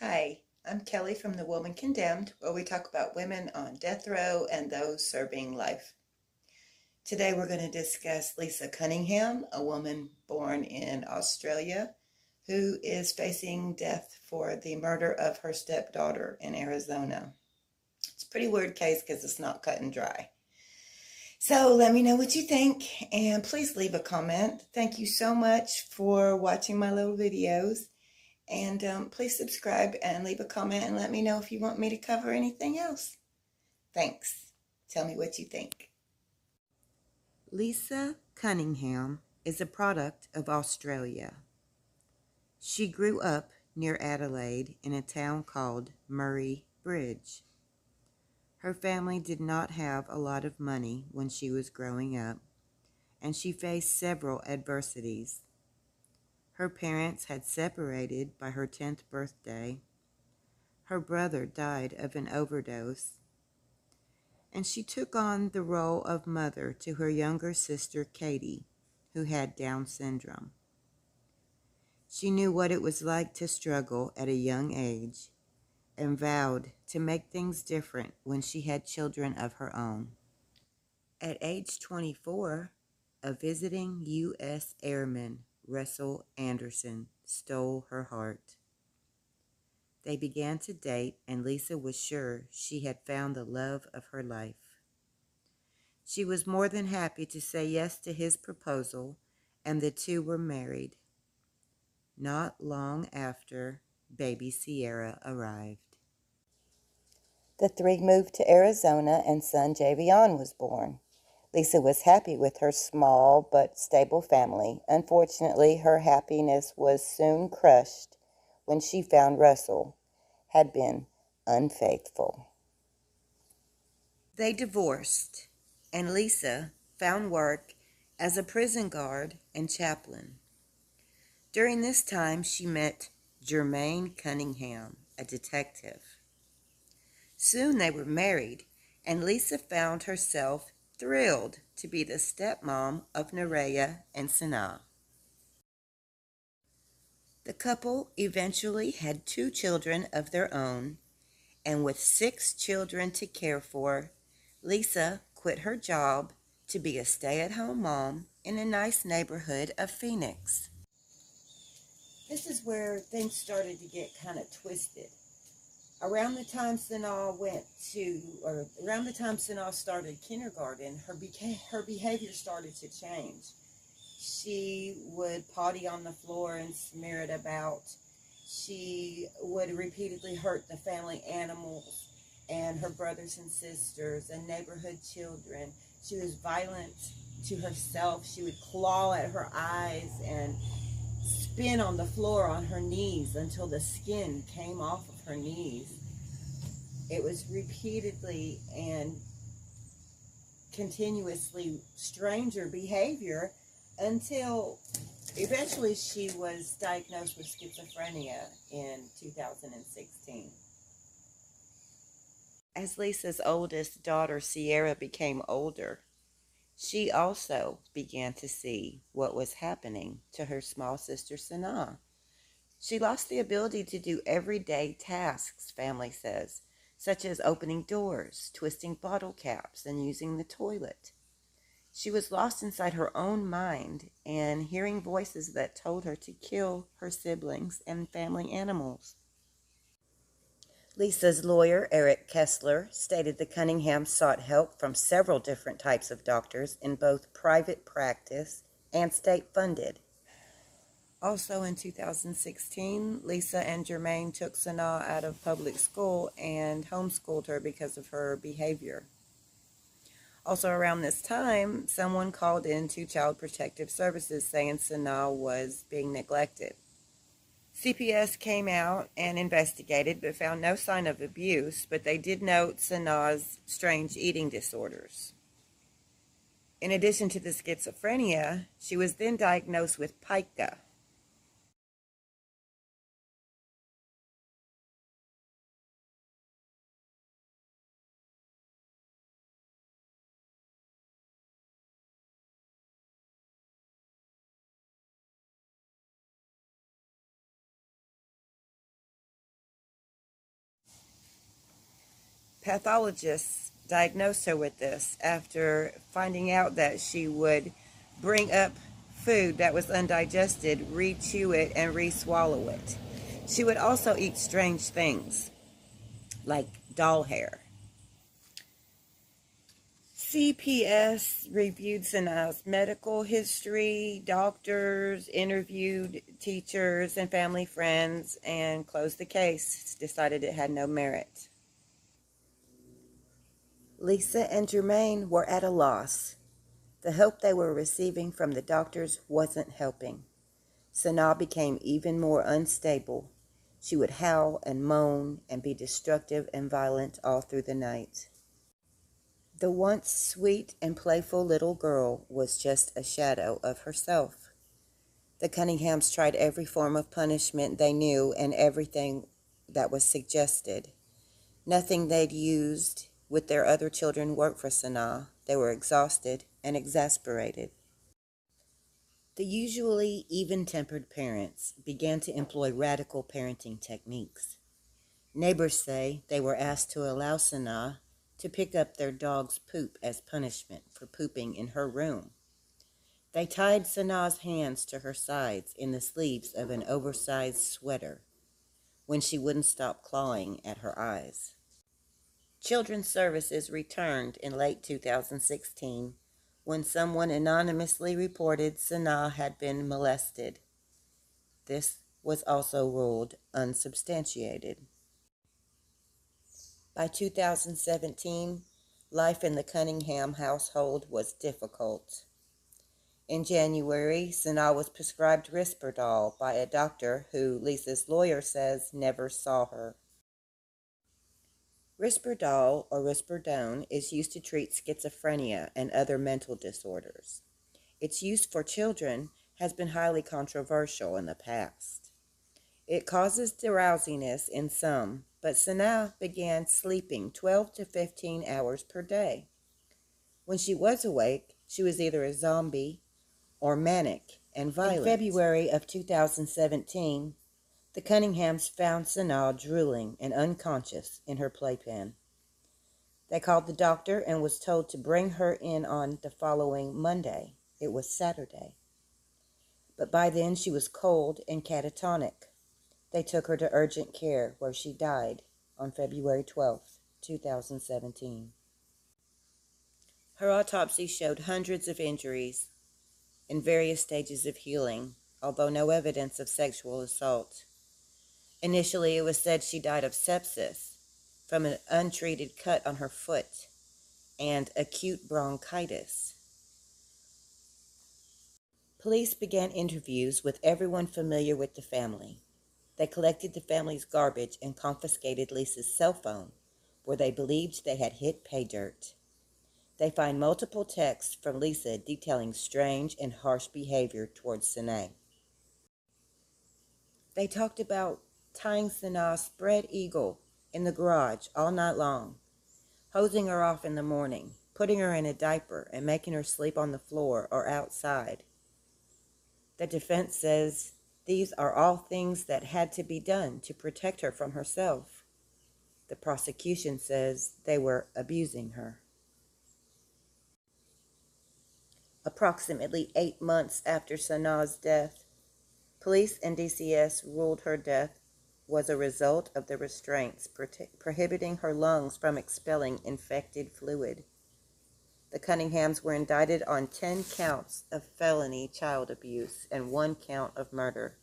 Hi, I'm Kelly from The Woman Condemned, where we talk about women on death row and those serving life. Today we're going to discuss Lisa Cunningham, a woman born in Australia who is facing death for the murder of her stepdaughter in Arizona. It's a pretty weird case because it's not cut and dry. So let me know what you think and please leave a comment. Thank you so much for watching my little videos. And please subscribe and leave a comment and let me know if you want me to cover anything else. Thanks. Tell me what you think. Lisa Cunningham is a product of Australia. She grew up near Adelaide in a town called Murray Bridge. Her family did not have a lot of money when she was growing up, and she faced several adversities. Her parents had separated by her 10th birthday. Her brother died of an overdose, and she took on the role of mother to her younger sister, Katie, who had Down syndrome. She knew what it was like to struggle at a young age and vowed to make things different when she had children of her own. At age 24, a visiting U.S. Airman, Russell Anderson, stole her heart. They began to date, and Lisa was sure she had found the love of her life. She was more than happy to say yes to his proposal, and the two were married. Not long after, baby Sierra arrived. The three moved to Arizona, and son Javion was born. Lisa was happy with her small but stable family. Unfortunately, her happiness was soon crushed when she found Russell had been unfaithful. They divorced, and Lisa found work as a prison guard and chaplain. During this time, she met Jermaine Cunningham, a detective. Soon they were married, and Lisa found herself thrilled to be the stepmom of Nerea and Sanaa. The couple eventually had 2 children of their own, and with 6 children to care for, Lisa quit her job to be a stay-at-home mom in a nice neighborhood of Phoenix. This is where things started to get kind of twisted. Around the time Sanaa started kindergarten, her behavior started to change. She would potty on the floor and smear it about. She would repeatedly hurt the family animals and her brothers and sisters and neighborhood children. She was violent to herself. She would claw at her eyes and spin on the floor on her knees until the skin came off of her knees. It was repeatedly and continuously stranger behavior until eventually she was diagnosed with schizophrenia in 2016. As Lisa's oldest daughter, Sierra, became older, she also began to see what was happening to her small sister, Sanaa. She lost the ability to do everyday tasks, family says, such as opening doors, twisting bottle caps, and using the toilet. She was lost inside her own mind and hearing voices that told her to kill her siblings and family animals. Lisa's lawyer, Eric Kessler, stated the Cunninghams sought help from several different types of doctors in both private practice and state-funded. Also in 2016, Lisa and Jermaine took Sanaa out of public school and homeschooled her because of her behavior. Also around this time, someone called in to Child Protective Services saying Sanaa was being neglected. CPS came out and investigated but found no sign of abuse, but they did note Sanaa's strange eating disorders. In addition to the schizophrenia, she was then diagnosed with pica. pathologists diagnosed her with this after finding out that she would bring up food that was undigested, re-chew it, and re-swallow it. She would also eat strange things, like doll hair. CPS reviewed Sanaa's medical history, doctors, interviewed teachers and family friends, and closed the case, decided it had no merit. Lisa and Jermaine were at a loss. The help they were receiving from the doctors wasn't helping. Sanaa became even more unstable. She would howl and moan and be destructive and violent all through the night. The once sweet and playful little girl was just a shadow of herself. The Cunninghams tried every form of punishment they knew and everything that was suggested. Nothing they'd used with their other children worked for Sanaa. They were exhausted and exasperated. The usually even-tempered parents began to employ radical parenting techniques. Neighbors say they were asked to allow Sanaa to pick up their dog's poop as punishment for pooping in her room. They tied Sanaa's hands to her sides in the sleeves of an oversized sweater when she wouldn't stop clawing at her eyes. Children's Services returned in late 2016 when someone anonymously reported Sanaa had been molested. This was also ruled unsubstantiated. By 2017, life in the Cunningham household was difficult. In January, Sanaa was prescribed Risperdal by a doctor who Lisa's lawyer says never saw her. Risperdal, or Risperdone, is used to treat schizophrenia and other mental disorders. Its use for children has been highly controversial in the past. It causes drowsiness in some, but Sanaa began sleeping 12 to 15 hours per day. When she was awake, she was either a zombie or manic and violent. In February of 2017, the Cunninghams found Sanaa drooling and unconscious in her playpen. They called the doctor and was told to bring her in on the following Monday. It was Saturday. But by then she was cold and catatonic. They took her to urgent care, where she died on February 12, 2017. Her autopsy showed hundreds of injuries in various stages of healing, although no evidence of sexual assault. Initially, it was said she died of sepsis from an untreated cut on her foot and acute bronchitis. Police began interviews with everyone familiar with the family. They collected the family's garbage and confiscated Lisa's cell phone, where they believed they had hit pay dirt. They find multiple texts from Lisa detailing strange and harsh behavior towards Sanaa. They talked about tying Sanaa spread eagle in the garage all night long, hosing her off in the morning, putting her in a diaper, and making her sleep on the floor or outside. The defense says these are all things that had to be done to protect her from herself. The prosecution says they were abusing her. Approximately 8 months after Sanaa's death, police and DCS ruled her death was a result of the restraints prohibiting her lungs from expelling infected fluid. The Cunninghams were indicted on 10 counts of felony child abuse and 1 count of murder.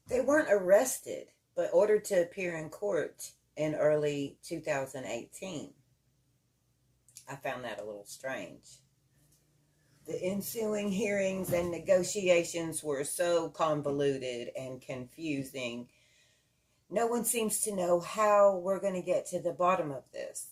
They weren't arrested, but ordered to appear in court in early 2018. I found that a little strange. The ensuing hearings and negotiations were so convoluted and confusing. No one seems to know how we're going to get to the bottom of this,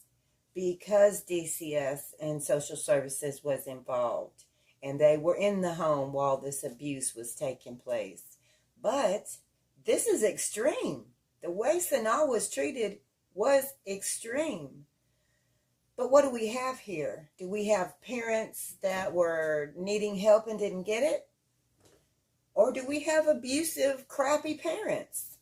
because DCS and social services was involved, and they were in the home while this abuse was taking place. But this is extreme. The way Sanaa was treated was extreme. But what do we have here? Do we have parents that were needing help and didn't get it? Or do we have abusive, crappy parents?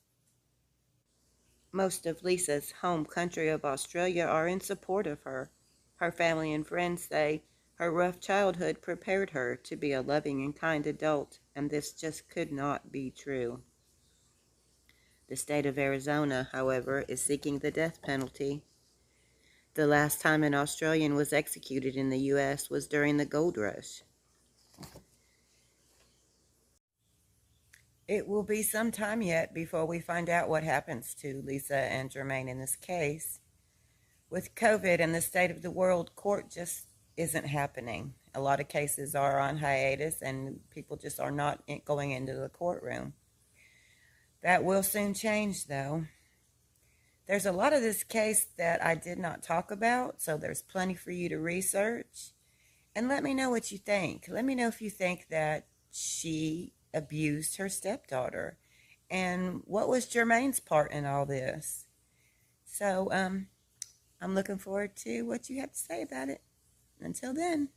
most of Lisa's home country of Australia are in support of her. Her family and friends say her rough childhood prepared her to be a loving and kind adult, and this just could not be true. The state of Arizona, however, is seeking the death penalty. The last time an Australian was executed in the U.S. was during the gold rush. It will be some time yet before we find out what happens to Lisa and Jermaine in this case. With COVID and the state of the world, court just isn't happening. A lot of cases are on hiatus and people just are not going into the courtroom. That will soon change, though. There's a lot of this case that I did not talk about, so there's plenty for you to research. And let me know what you think. Let me know if you think that she abused her stepdaughter. And what was Jermaine's part in all this? So, I'm looking forward to what you have to say about it. Until then.